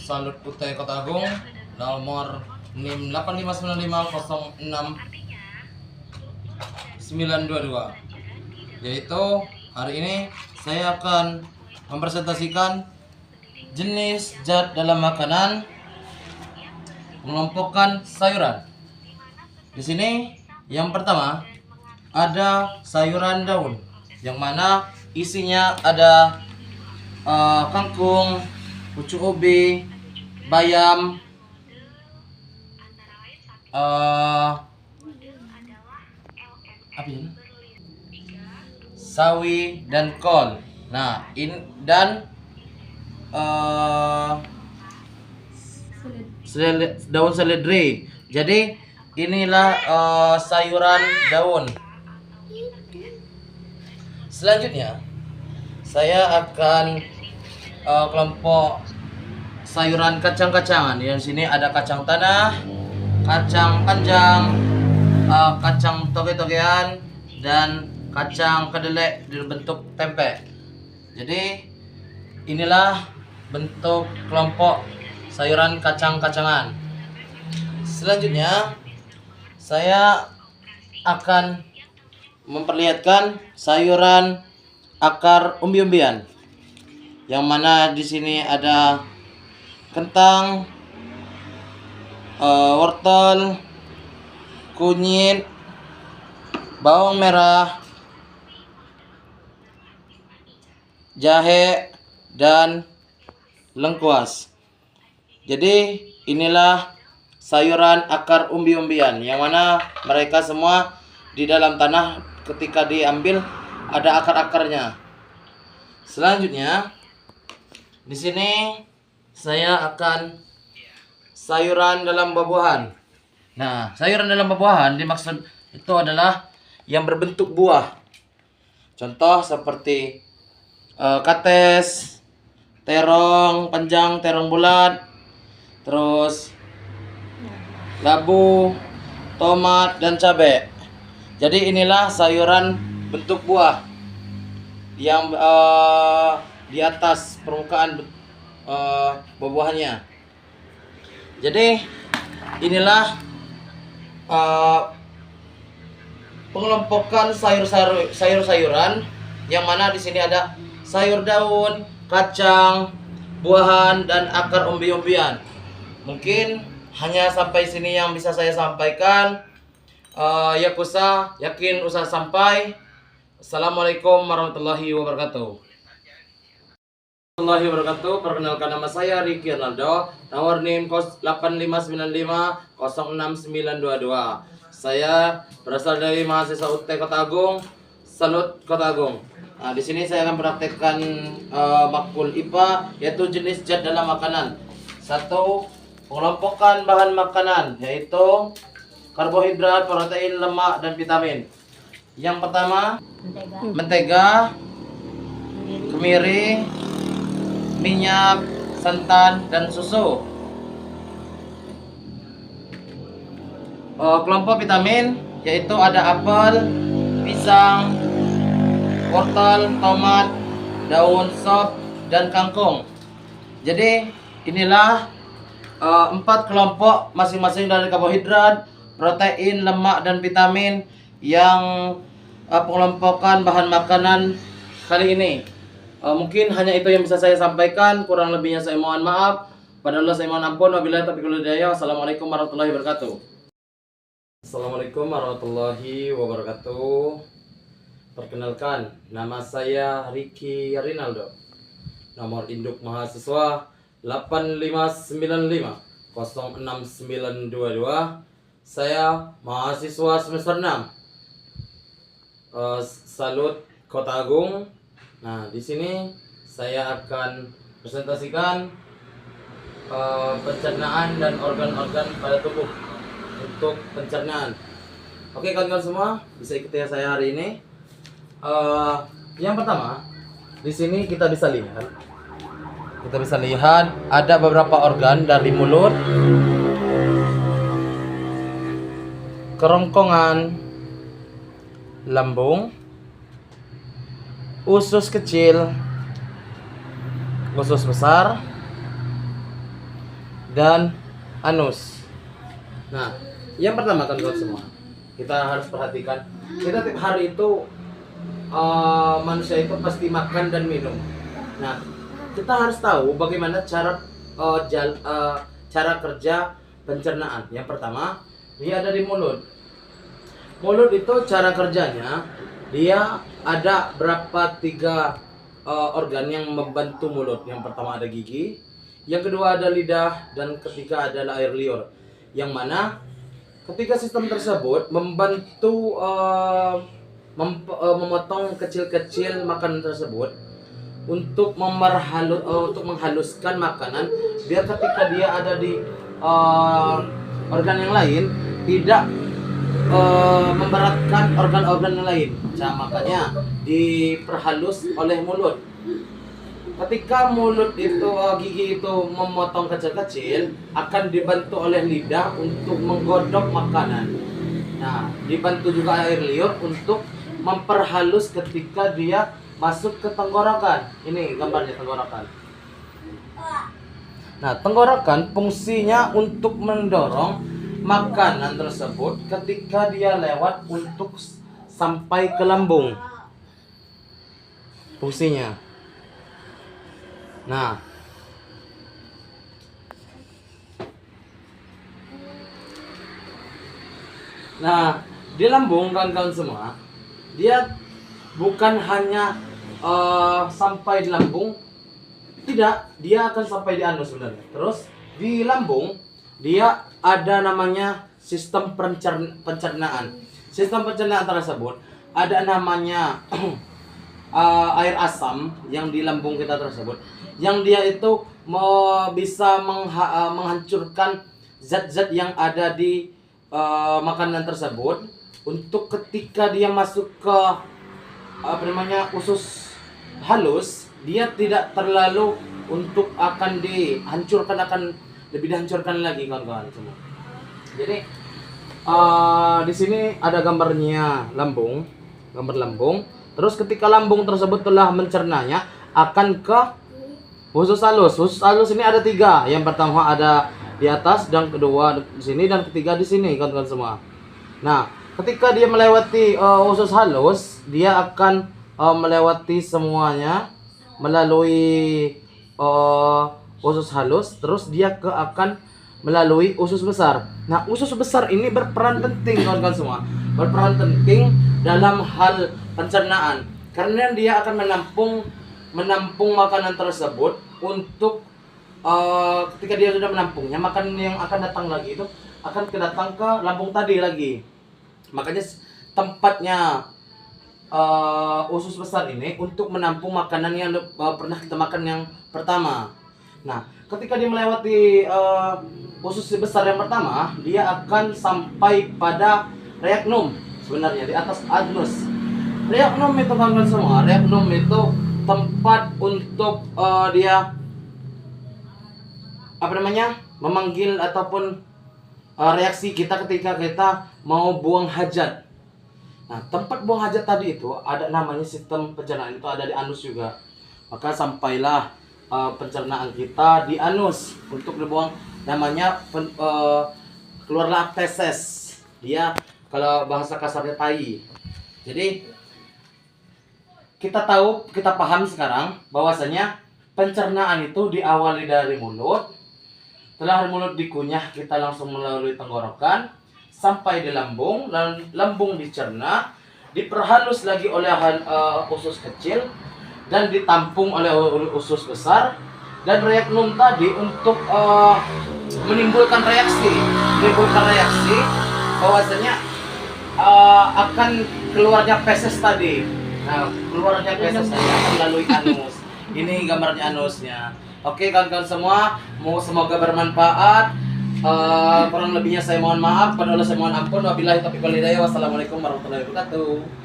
Salut Kutai Kota Agung nomor NIM 859506922, yaitu hari ini saya akan mempresentasikan jenis zat dalam makanan mengelompokkan sayuran. Di sini yang pertama ada sayuran daun, yang mana isinya ada kangkung, pucuk ubi, bayam, sawi dan kol. Nah, dan daun seledri. Jadi inilah sayuran daun. Selanjutnya saya akan kelompok sayuran kacang-kacangan. Yang sini ada kacang tanah, kacang panjang, kacang toge-togean, dan kacang kedelai berbentuk tempe. Jadi inilah bentuk kelompok sayuran kacang-kacangan. Selanjutnya saya akan memperlihatkan sayuran akar umbi-umbian, yang mana di sini ada kentang, wortel, kunyit, bawang merah, jahe, dan lengkuas. Jadi inilah sayuran akar umbi-umbian, yang mana mereka semua di dalam tanah, ketika diambil ada akar-akarnya. Selanjutnya di sini saya akan sayuran dalam buah-buahan. Nah, sayuran dalam buah-buahan dimaksud itu adalah yang berbentuk buah. Contoh seperti kates, terong panjang, terong bulat, terus labu, tomat, dan cabai. Jadi inilah sayuran bentuk buah yang di atas permukaan buah-buahannya. Jadi inilah pengelompokan sayur-sayuran, yang mana di sini ada sayur daun, kacang, buahan, dan akar umbi-umbian. Mungkin hanya sampai sini yang bisa saya sampaikan. Yakusa, yakin usaha sampai. Assalamualaikum warahmatullahi wabarakatuh. Warahmatullahi wabarakatuh. Perkenalkan, nama saya Ricky Ronaldo, nomor NIM 859506922. Saya berasal dari mahasiswa UT Kota Agung, Salut Kota Agung. Nah, di sini saya akan praktekkan makul IPA, yaitu jenis zat dalam makanan. 1. Pengelompokan bahan makanan, yaitu karbohidrat, protein, lemak, dan vitamin. Yang pertama, mentega, kemiri, minyak, santan, dan susu. Kelompok vitamin yaitu ada apel, pisang, wortel, tomat, daun sop, dan kangkung. Jadi inilah 4 kelompok masing-masing dari karbohidrat, protein, lemak, dan vitamin yang pengelompokan bahan makanan kali ini. Mungkin hanya itu yang bisa saya sampaikan. Kurang lebihnya saya mohon maaf. Pada Allah saya mohon ampun. Wabillahi taufiq wal hidayah. Wassalamualaikum warahmatullahi wabarakatuh. Assalamualaikum warahmatullahi wabarakatuh. Perkenalkan, nama saya Ricky Rinaldo, nomor induk mahasiswa 859506922. Saya mahasiswa semester 6 Salut Kota Agung. Nah, di sini saya akan presentasikan pencernaan dan organ-organ pada tubuh untuk pencernaan. Oke, kawan-kawan semua, bisa ikuti saya hari ini. Yang pertama, di sini kita bisa lihat ada beberapa organ dari mulut, kerongkongan, lambung, usus kecil, usus besar, dan anus. Nah, yang pertama kawan-kawan semua, kita harus perhatikan, kita tiap hari itu manusia itu pasti makan dan minum. Nah, kita harus tahu bagaimana cara cara kerja pencernaan. Yang pertama, dia ada di mulut. Mulut itu cara kerjanya, dia ada berapa tiga organ yang membantu mulut. Yang pertama ada gigi, yang kedua ada lidah, dan ketiga adalah air liur. Yang mana ketiga sistem tersebut membantu memotong kecil-kecil makanan tersebut untuk menghaluskan makanan, biar ketika dia ada di organ yang lain tidak memberatkan organ-organ yang lain. Nah, makanya diperhalus oleh mulut. Ketika mulut itu gigi itu memotong kecil-kecil, akan dibantu oleh lidah untuk menggodok makanan. Nah, dibantu juga air liur untuk memperhalus ketika dia masuk ke tenggorokan. Ini gambarnya tenggorokan. Nah, tenggorokan fungsinya untuk mendorong makanan tersebut ketika dia lewat untuk sampai ke lambung. Fungsinya. Nah, di lambung kawan-kawan semua, dia bukan hanya sampai di lambung, tidak, dia akan sampai di anus sebenarnya. Terus di lambung dia ada namanya sistem pencernaan. Sistem pencernaan tersebut ada namanya air asam yang di lambung kita tersebut, yang dia itu bisa menghancurkan zat-zat yang ada di makanan tersebut, untuk ketika dia masuk ke usus halus, dia tidak terlalu untuk akan dihancurkan, akan lebih dihancurkan lagi kawan-kawan semua. Jadi di sini ada gambarnya lambung, gambar lambung. Terus ketika lambung tersebut telah mencernanya, akan ke usus halus. Usus halus ini ada 3. Yang pertama ada di atas, dan kedua di sini, dan ketiga di sini kawan-kawan semua. Nah, ketika dia melewati usus halus, dia akan melewati semuanya melalui usus halus, terus dia akan melalui usus besar. Nah, usus besar ini berperan penting kawan-kawan semua, berperan penting dalam hal pencernaan, karena dia akan menampung makanan tersebut untuk ketika dia sudah menampungnya, makanan yang akan datang lagi itu akan datang ke lambung tadi lagi. Makanya tempatnya usus besar ini untuk menampung makanan yang pernah kita makan yang pertama. Nah, ketika dia melewati usus besar yang pertama, dia akan sampai pada reaknum, sebenarnya di atas anus. Reaknum itu kawan-kawan semua, reaknum itu tempat untuk dia memanggil ataupun reaksi kita ketika kita mau buang hajat. Nah, tempat buang hajat tadi itu ada namanya sistem pencernaan, itu ada di anus juga. Maka sampailah pencernaan kita di anus untuk dibuang, namanya keluarlah feses. Dia kalau bahasa kasarnya tai. Jadi kita tahu, kita paham sekarang bahwasanya pencernaan itu diawali dari mulut. Setelah mulut dikunyah, kita langsung melalui tenggorokan sampai di lambung, dan lambung dicerna, diperhalus lagi oleh usus kecil, dan ditampung oleh usus besar, dan reaknum tadi untuk menimbulkan reaksi bahwasanya akan keluarnya feses tadi. Nah, keluarnya feses tadi akan melalui anus. Ini gambarnya anusnya. Oke kawan-kawan semua, semoga bermanfaat. Kurang lebihnya saya mohon maaf, padahal saya mohon ampun. Wabillahi taufiq wal hidayah. Wassalamualaikum warahmatullahi wabarakatuh.